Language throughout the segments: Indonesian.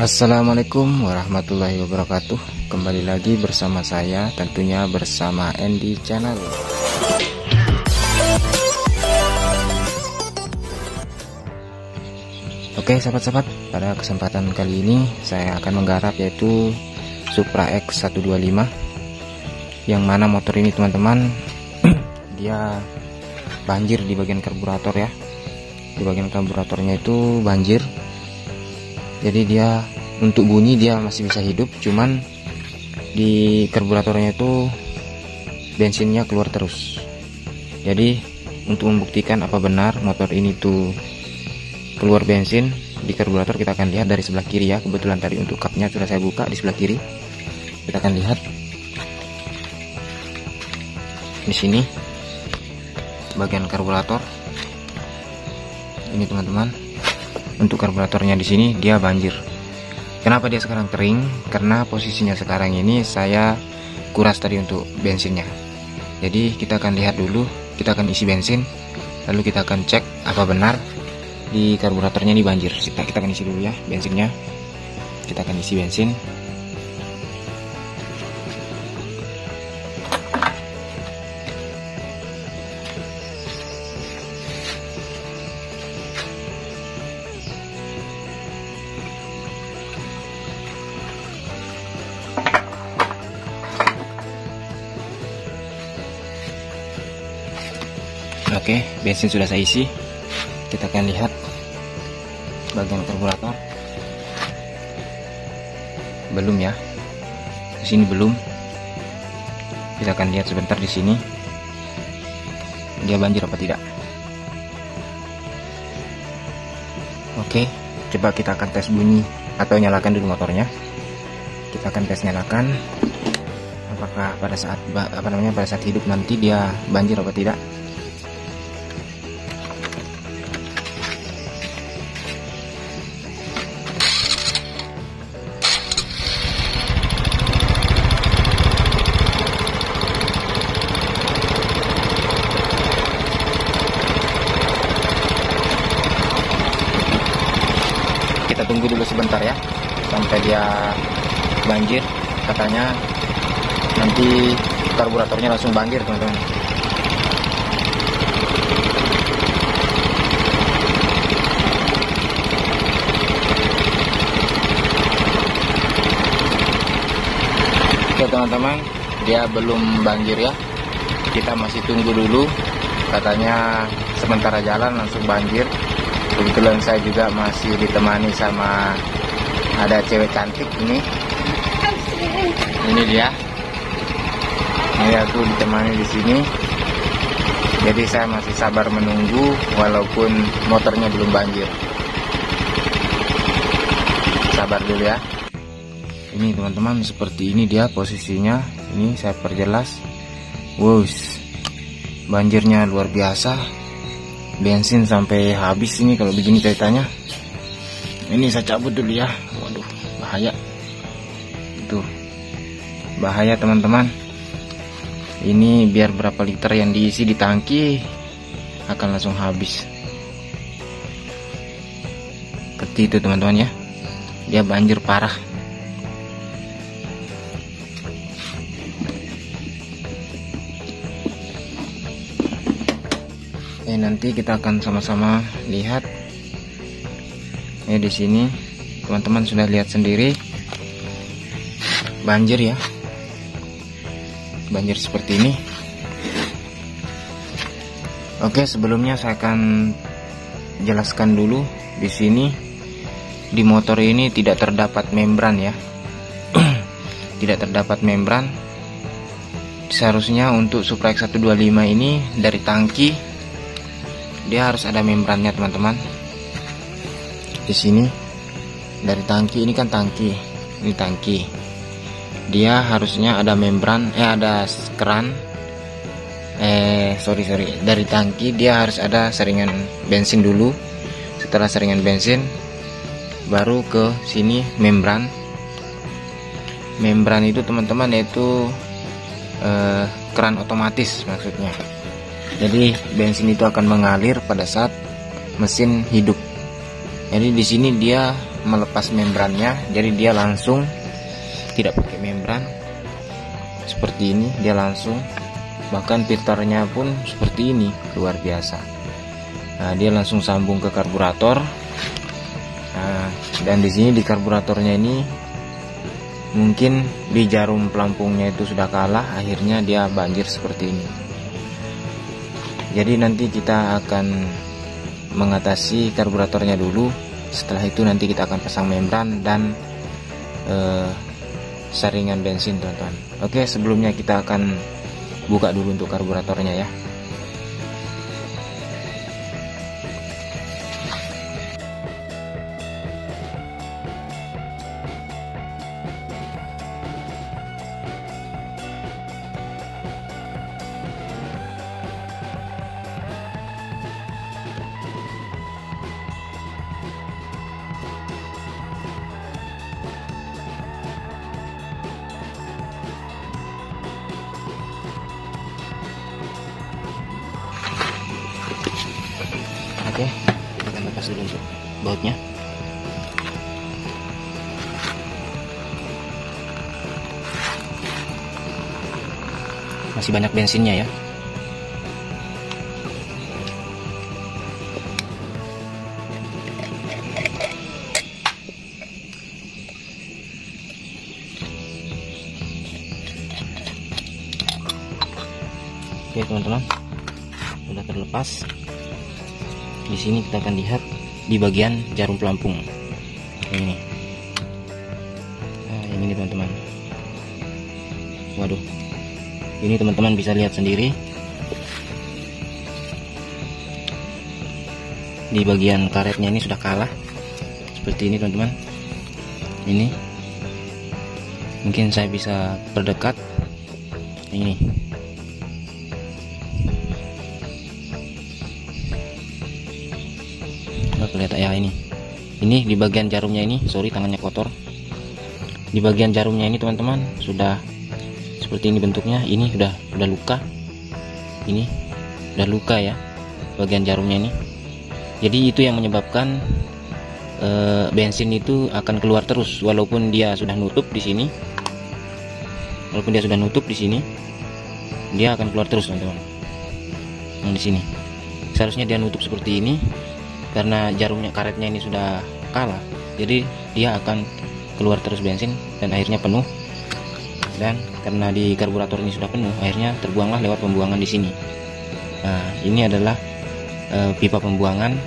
Assalamualaikum warahmatullahi wabarakatuh. Kembali lagi bersama saya, tentunya bersama Andy Channel. Oke sahabat-sahabat, pada kesempatan kali ini saya akan menggarap yaitu Supra X 125, yang mana motor ini teman-teman dia banjir di bagian karburator ya. Di bagian karburatornya itu banjir. Jadi dia untuk bunyi dia masih bisa hidup, cuman di karburatornya itu bensinnya keluar terus. Jadi untuk membuktikan apa benar motor ini tuh keluar bensin di karburator, kita akan lihat dari sebelah kiri ya. Kebetulan tadi untuk kapnya sudah saya buka di sebelah kiri. Kita akan lihat di sini bagian karburator. Ini teman-teman. Untuk karburatornya di sini dia banjir. Kenapa dia sekarang kering? Karena posisinya sekarang ini saya kuras tadi untuk bensinnya. Jadi kita akan lihat dulu, kita akan isi bensin, lalu kita akan cek apa benar di karburatornya ini banjir. Kita akan isi dulu ya bensinnya. Kita akan isi bensin. Oke, bensin sudah saya isi. Kita akan lihat bagian karburator. Belum ya. Di sini belum. Kita akan lihat sebentar di sini. Dia banjir apa tidak? Oke, coba kita akan tes bunyi atau nyalakan dulu motornya. Kita akan tes nyalakan. Apakah pada saat pada saat hidup nanti dia banjir apa tidak? Kita tunggu dulu sebentar ya sampai dia banjir. Katanya nanti karburatornya langsung banjir teman-teman. Oke teman-teman, dia belum banjir ya. Kita masih tunggu dulu. Katanya sementara jalan langsung banjir. Kebetulan saya juga masih ditemani sama ada cewek cantik ini. Ini dia. Ini aku ditemani di sini. Jadi saya masih sabar menunggu walaupun motornya belum banjir. Sabar dulu ya. Ini teman-teman, seperti ini dia posisinya. Ini saya perjelas. Wow, banjirnya luar biasa. Bensin sampai habis ini kalau begini ceritanya. Ini saya cabut dulu ya. Waduh, bahaya. Itu bahaya teman-teman. Ini biar berapa liter yang diisi di tangki akan langsung habis. Seperti itu teman-teman ya. Dia banjir parah. Nanti kita akan sama-sama lihat. Di sini teman-teman sudah lihat sendiri banjir ya. Banjir seperti ini. Oke, sebelumnya saya akan jelaskan dulu di sini di motor ini tidak terdapat membran ya. Tidak terdapat membran. Seharusnya untuk Supra X 125 ini dari tangki dia harus ada membrannya teman-teman. Di sini dari tangki, ini kan tangki, ini tangki. Dia harusnya ada membran, ada keran. Sorry. Dari tangki dia harus ada saringan bensin dulu. Setelah saringan bensin, baru ke sini membran. Membran itu teman-teman yaitu keran otomatis maksudnya. Jadi bensin itu akan mengalir pada saat mesin hidup. Jadi di sini dia melepas membrannya, jadi dia langsung tidak pakai membran seperti ini, dia langsung, bahkan filternya pun seperti ini, luar biasa. Nah, dia langsung sambung ke karburator. Nah, dan di sini di karburatornya ini mungkin di jarum pelampungnya itu sudah kalah, akhirnya dia banjir seperti ini. Jadi nanti kita akan mengatasi karburatornya dulu. Setelah itu nanti kita akan pasang membran dan saringan bensin, teman-teman. Oke, sebelumnya kita akan buka dulu untuk karburatornya ya. Oke, kita akan lepas dulu untuk bautnya. Masih banyak bensinnya ya. Oke teman-teman, sudah terlepas. Di sini kita akan lihat di bagian jarum pelampung ini. Nah, yang ini teman-teman. Waduh, ini teman-teman bisa lihat sendiri di bagian karetnya ini sudah kalah seperti ini teman-teman. Ini mungkin saya bisa perdekat ini. Kelihatan ya, ini di bagian jarumnya ini, sorry tangannya kotor. Di bagian jarumnya ini teman-teman sudah seperti ini bentuknya. Ini sudah luka. Ini sudah luka ya bagian jarumnya ini. Jadi itu yang menyebabkan bensin itu akan keluar terus walaupun dia sudah nutup di sini. Walaupun dia sudah nutup di sini, dia akan keluar terus teman-teman. Nah, di sini seharusnya dia nutup seperti ini. Karena jarumnya, karetnya ini sudah kalah, jadi dia akan keluar terus bensin dan akhirnya penuh. Dan karena di karburator ini sudah penuh, akhirnya terbuanglah lewat pembuangan di sini. Nah, ini adalah pipa pembuangan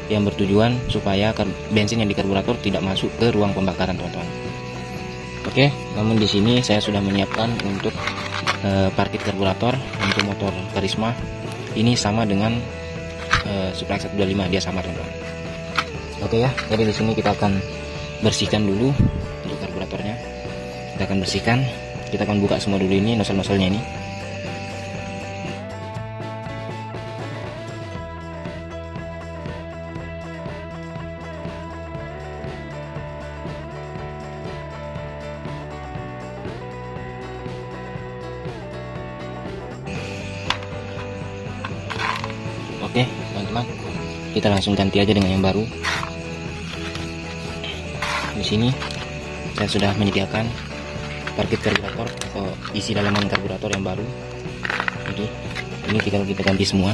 yang bertujuan supaya bensin yang di karburator tidak masuk ke ruang pembakaran, teman-teman. Oke, namun di sini saya sudah menyiapkan untuk parkir karburator untuk motor Karisma. Ini sama dengan Supra X 125, dia sama teman-teman. Oke ya, jadi di sini kita akan bersihkan dulu untuk karburatornya. Kita akan bersihkan, kita akan buka semua dulu ini nosel-noselnya ini. Oke teman-teman, kita langsung ganti aja dengan yang baru. Di sini saya sudah menyediakan parkir karburator atau isi dalaman karburator yang baru. Jadi ini tinggal kita ganti semua.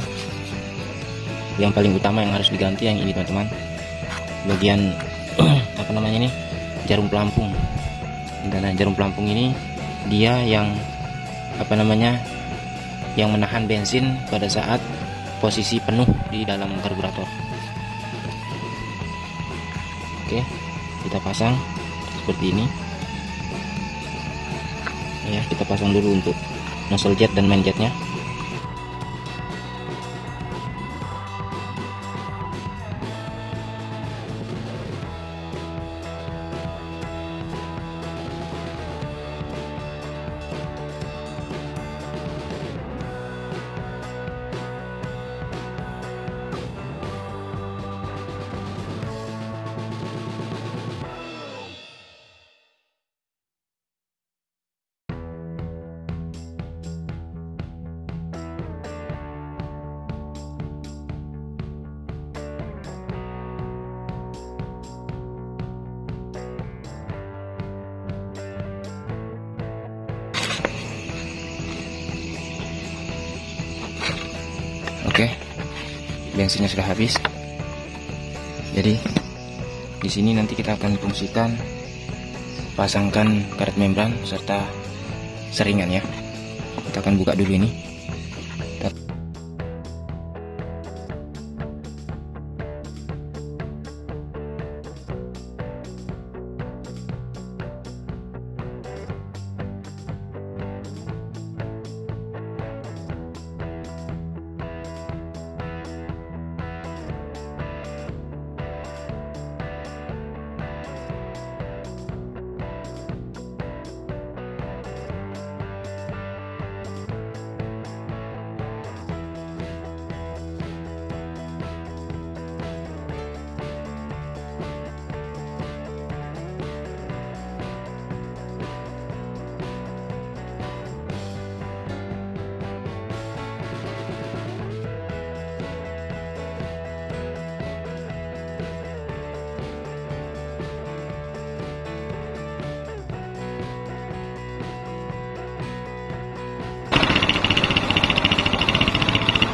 Yang paling utama yang harus diganti yang ini teman-teman, bagian apa namanya ini, jarum pelampung. Dan jarum pelampung ini dia yang apa namanya, yang menahan bensin pada saat posisi penuh di dalam karburator. Oke, kita pasang seperti ini ya. Kita pasang dulu untuk nozzle jet dan main jetnya. bensinnya sudah habis. Jadi di sini nanti kita akan fungsikan pasangkan karet membran serta seringan ya. Kita akan buka dulu ini.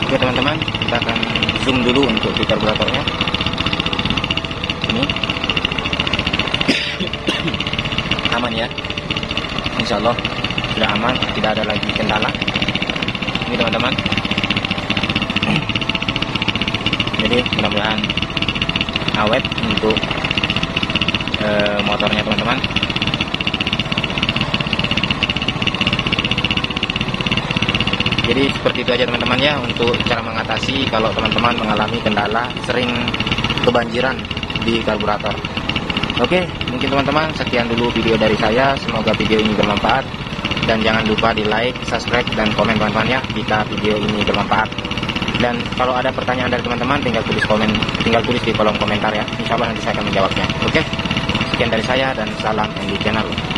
Oke teman-teman, kita akan zoom dulu untuk di karburatornya. Ini aman ya, insya Allah sudah aman, tidak ada lagi kendala. Ini teman-teman, jadi mudah-mudahan awet untuk motornya teman-teman. Jadi seperti itu aja teman-teman ya, untuk cara mengatasi kalau teman-teman mengalami kendala sering kebanjiran di karburator. Oke, mungkin teman-teman sekian dulu video dari saya. Semoga video ini bermanfaat, dan jangan lupa di like, subscribe, dan komen teman-teman ya jika video ini bermanfaat. Dan kalau ada pertanyaan dari teman-teman tinggal tulis di kolom komentar ya. Insya Allah nanti saya akan menjawabnya. Oke, sekian dari saya dan salam MD Channel.